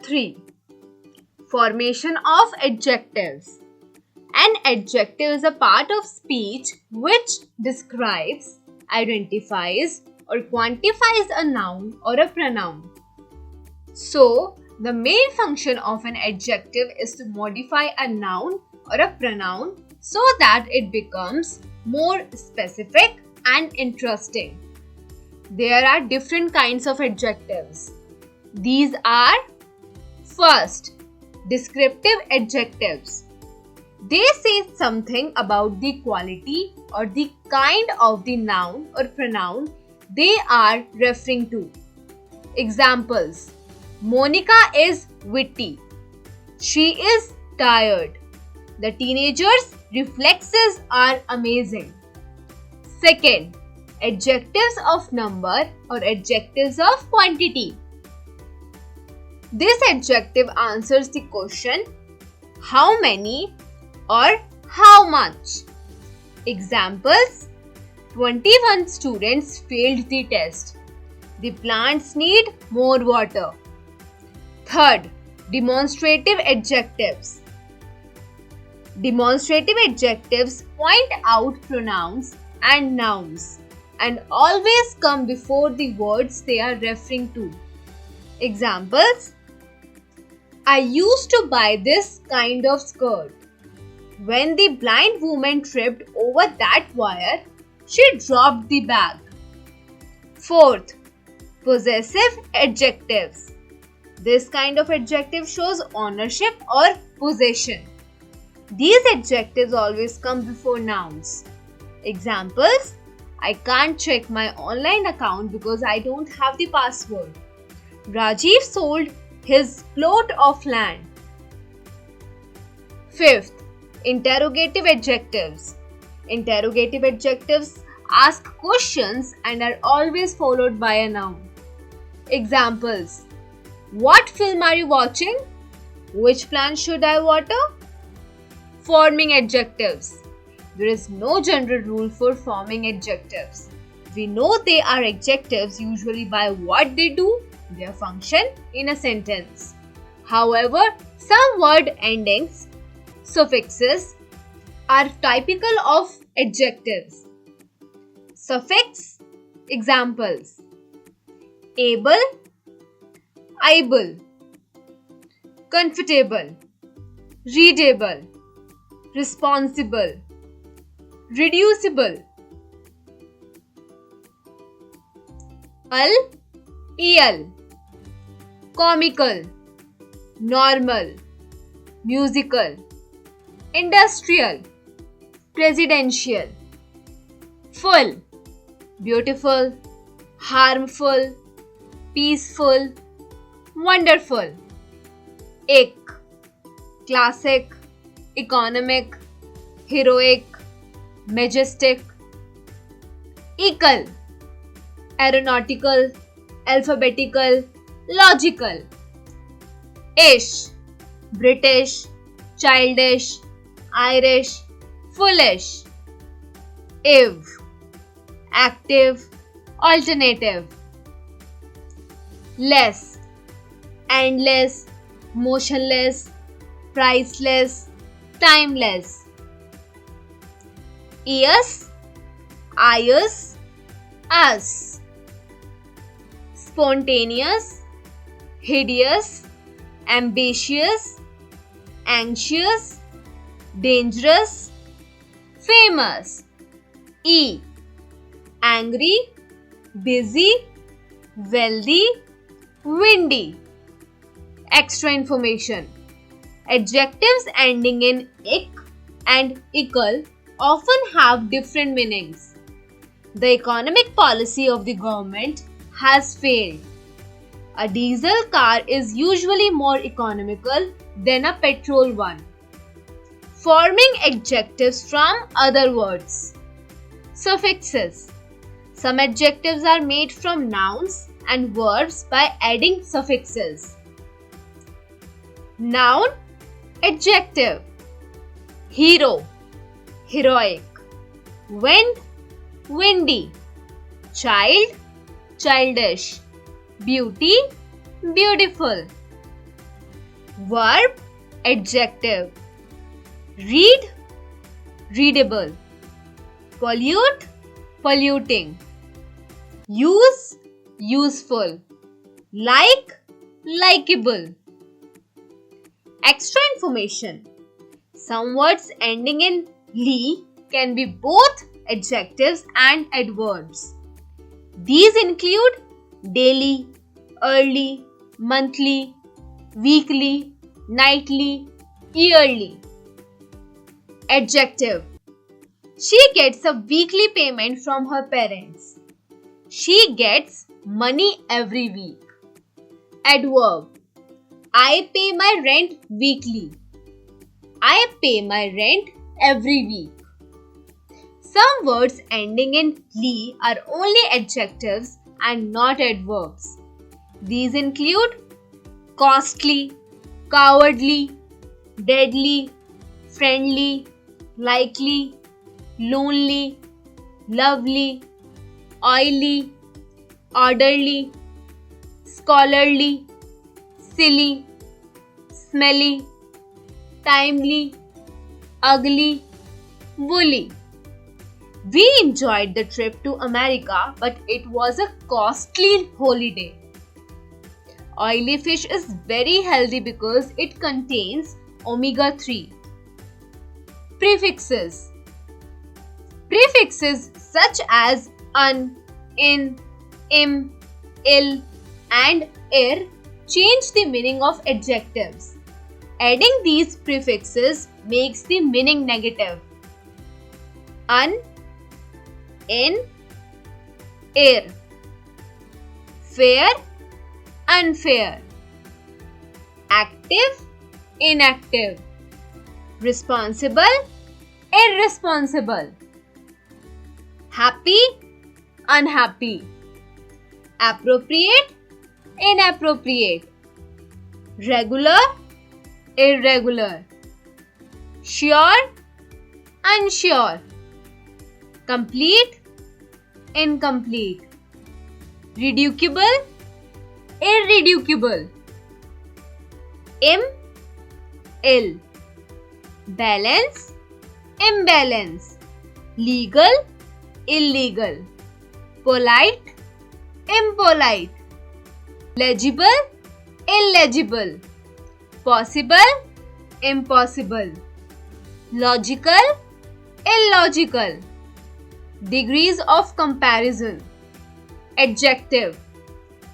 3. Formation of adjectives. An adjective is a part of speech which describes, identifies, or quantifies a noun or a pronoun. So, the main function of an adjective is to modify a noun or a pronoun so that it becomes more specific and interesting. There are different kinds of adjectives. These are: first, descriptive adjectives. They say something about the quality or the kind of the noun or pronoun they are referring to. Examples: Monica is witty. She is tired. The teenager's reflexes are amazing. Second, adjectives of number or adjectives of quantity. This adjective answers the question how many or how much. Examples: 21 students failed the test. The plants need more water. Third, demonstrative adjectives. Demonstrative adjectives point out pronouns and nouns and always come before the words they are referring to. Examples: I used to buy this kind of skirt. When the blind woman tripped over that wire, she dropped the bag. Fourth, possessive adjectives. This kind of adjective shows ownership or possession. These adjectives always come before nouns. Examples: I can't check my online account because I don't have the password. Rajiv sold his plot of land. Fifth, interrogative adjectives. Interrogative adjectives ask questions and are always followed by a noun. Examples: What film are you watching? Which plant should I water? Forming adjectives. There is no general rule for forming adjectives. We know they are adjectives usually by what they do, their function in a sentence. However, some word endings, suffixes, are typical of adjectives. Suffix. Examples: able, able, comfortable, readable, responsible, reducible. El, comical, normal, musical, industrial, presidential. Full, beautiful, harmful, peaceful, wonderful. Ick, classic, economic, heroic, majestic. Equal, aeronautical, alphabetical, logical. Ish, British, childish, Irish, foolish. Iv, active, alternative. Less, endless, motionless, priceless, timeless. Ears, eyes, us. Spontaneous, hideous, ambitious, anxious, dangerous, famous. E, angry, busy, wealthy, windy. Extra information. Adjectives ending in ick and ickle often have different meanings. The economic policy of the government has failed. A diesel car is usually more economical than a petrol one. Forming adjectives from other words. Suffixes. Some adjectives are made from nouns and verbs by adding suffixes. Noun, adjective. Hero, heroic. Wind, windy. Child, childish. Beauty, beautiful. Verb, adjective. Read, readable. Pollute, polluting. Use, useful. Like, likable. Extra information. Some words ending in "ly" can be both adjectives and adverbs. These include daily, early, monthly, weekly, nightly, yearly. Adjective. She gets a weekly payment from her parents. She gets money every week. Adverb. I pay my rent weekly. I pay my rent every week. Some words ending in "ly" are only adjectives and not adverbs. These include costly, cowardly, deadly, friendly, likely, lonely, lovely, oily, orderly, scholarly, silly, smelly, timely, ugly, woolly. We enjoyed the trip to America, but it was a costly holiday. Oily fish is very healthy because it contains omega-3. Prefixes. Prefixes such as un, in, im, il, and ir change the meaning of adjectives. Adding these prefixes makes the meaning negative. Un, in, ir. Fair, unfair. Active, inactive. Responsible, irresponsible. Happy, unhappy. Appropriate, inappropriate. Regular, irregular. Sure, unsure. Complete, incomplete. Reducible, irreducible. Im, ill. Balance, imbalance. Legal, illegal. Polite, impolite. Legible, illegible. Possible, impossible. Logical, illogical. Degrees of comparison. Adjective.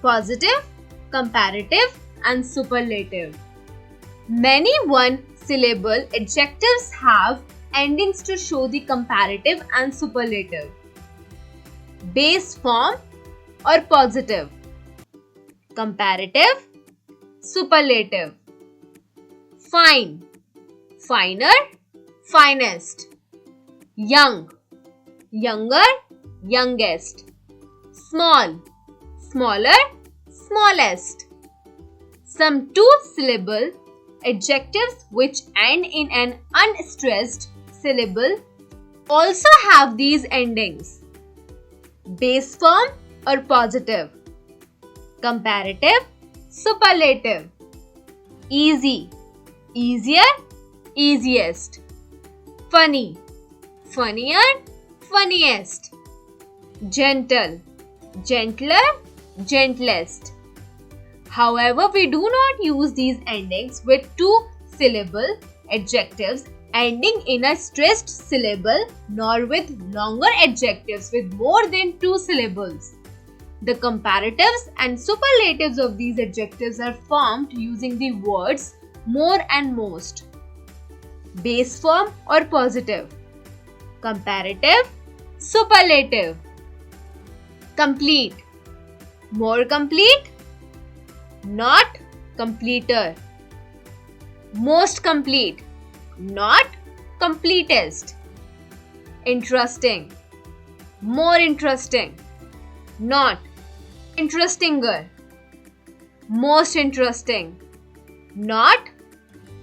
Positive, comparative, and superlative. Many one-syllable adjectives have endings to show the comparative and superlative. Base form or positive. Comparative, superlative. Fine, finer, finest. Young, younger, youngest. Small, smaller, smallest. Some two-syllable adjectives which end in an unstressed syllable also have these endings. Base form or positive. Comparative, superlative. Easy, easier, easiest. Funny, funnier, funniest. Gentle, gentler, gentlest. However, we do not use these endings with two-syllable adjectives ending in a stressed syllable nor with longer adjectives with more than two syllables. The comparatives and superlatives of these adjectives are formed using the words more and most. Base form or positive. Comparative, superlative. Complete, more complete, not completer. Most complete, not completest. Interesting, more interesting, not interestinger. Most interesting, not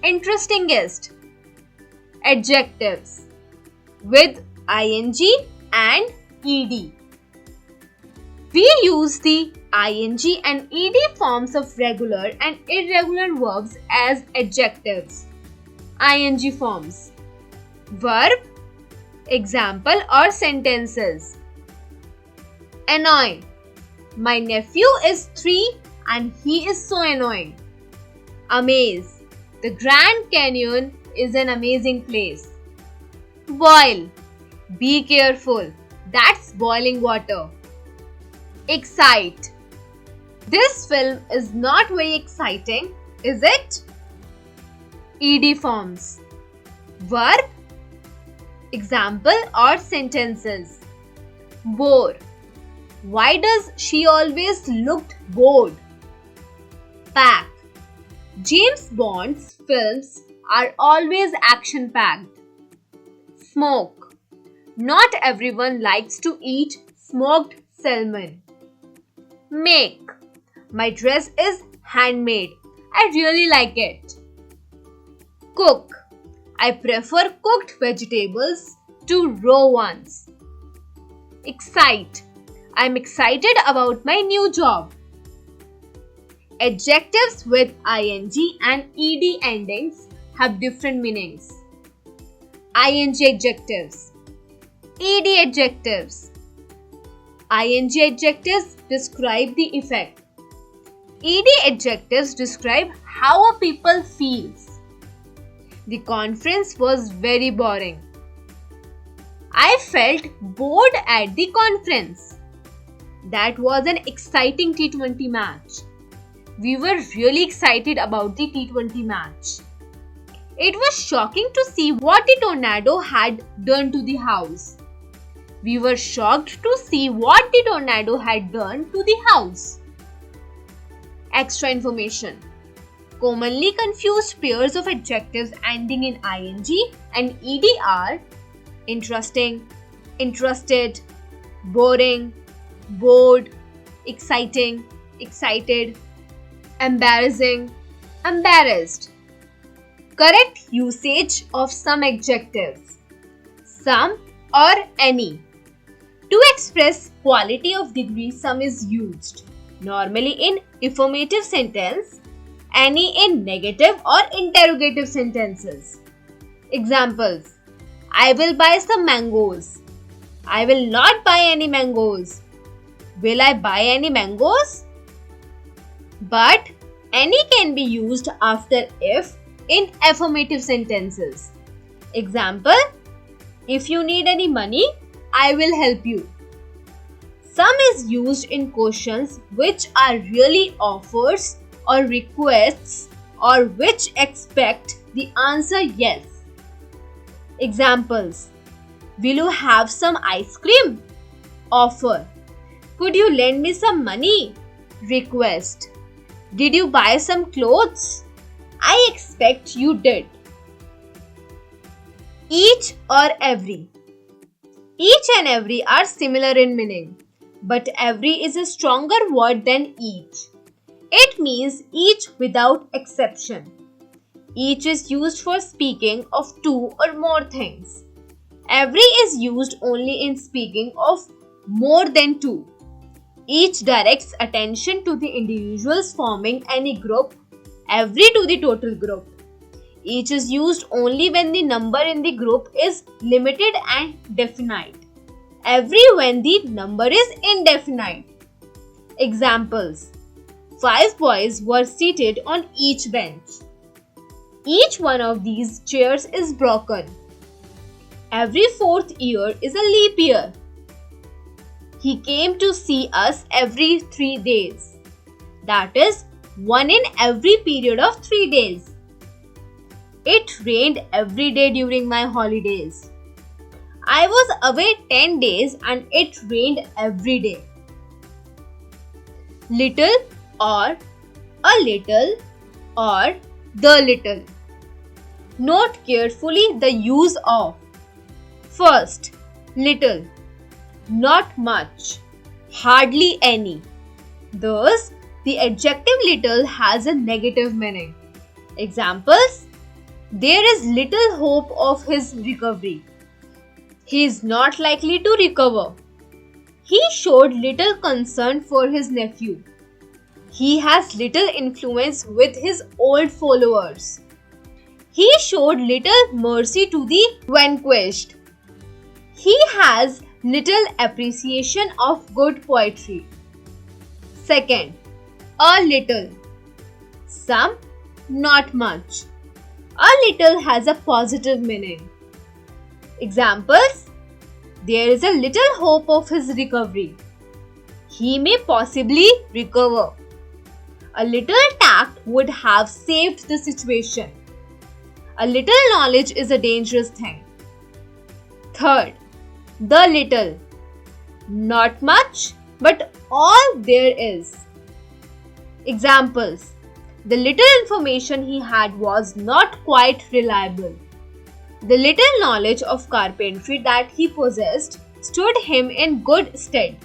interestingest. Adjectives with ing and ed. We use the ing and ed forms of regular and irregular verbs as adjectives. Ing forms: verb, example or sentences. Annoying: my nephew is 3 and he is so annoying. Amaze: the Grand Canyon is an amazing place. Boil: be careful, that's boiling water. Excite: this film is not very exciting, is it? Ed forms: verb, example or sentences. Bore: why does she always look bored? Pack: James Bond's films are always action-packed. Smoke: not everyone likes to eat smoked salmon. Make: my dress is handmade. I really like it. Cook: I prefer cooked vegetables to raw ones. Excite: I'm excited about my new job. Adjectives with ing and ed endings have different meanings. Ing adjectives, ed adjectives. Ing adjectives describe the effect. Ed adjectives describe how a people feels. The conference was very boring. I felt bored at the conference. That was an exciting T20 match. We were really excited about the T20 match. It was shocking to see what the tornado had done to the house. We were shocked to see what the tornado had done to the house. Extra information. Commonly confused pairs of adjectives ending in ing and ed are interesting, interested, boring, bored, exciting, excited, embarrassing, embarrassed. Correct usage of some adjectives: some or any. To express quality of degree, some is used, normally in affirmative sentence, any in negative or interrogative sentences. Examples: I will buy some mangoes. I will not buy any mangoes. Will I buy any mangoes? But any can be used after if in affirmative sentences. Example: if you need any money, I will help you. Some is used in questions which are really offers or requests or which expect the answer yes. Examples: will you have some ice cream? Offer: could you lend me some money? Request: did you buy some clothes? I expect you did. Each or every. Each and every are similar in meaning, but every is a stronger word than each. It means each without exception. Each is used for speaking of two or more things. Every is used only in speaking of more than two. Each directs attention to the individuals forming any group, every to the total group. Each is used only when the number in the group is limited and definite. Every when the number is indefinite. Examples: 5 boys were seated on each bench. Each one of these chairs is broken. Every 4th year is a leap year. He came to see us every 3 days. That is, one in every period of 3 days. It rained every day during my holidays. I was away 10 days and it rained every day. Little or a little or the little. Note carefully the use of. First, little, not much, hardly any. Thus, the adjective little has a negative meaning. Examples: there is little hope of his recovery. He is not likely to recover. He showed little concern for his nephew. He has little influence with his old followers. He showed little mercy to the vanquished. He has little appreciation of good poetry. Second, a little. Some, not much. A little has a positive meaning. Examples: there is a little hope of his recovery. He may possibly recover. A little tact would have saved the situation. A little knowledge is a dangerous thing. Third, the little. Not much, but all there is. Examples: the little information he had was not quite reliable. The little knowledge of carpentry that he possessed stood him in good stead.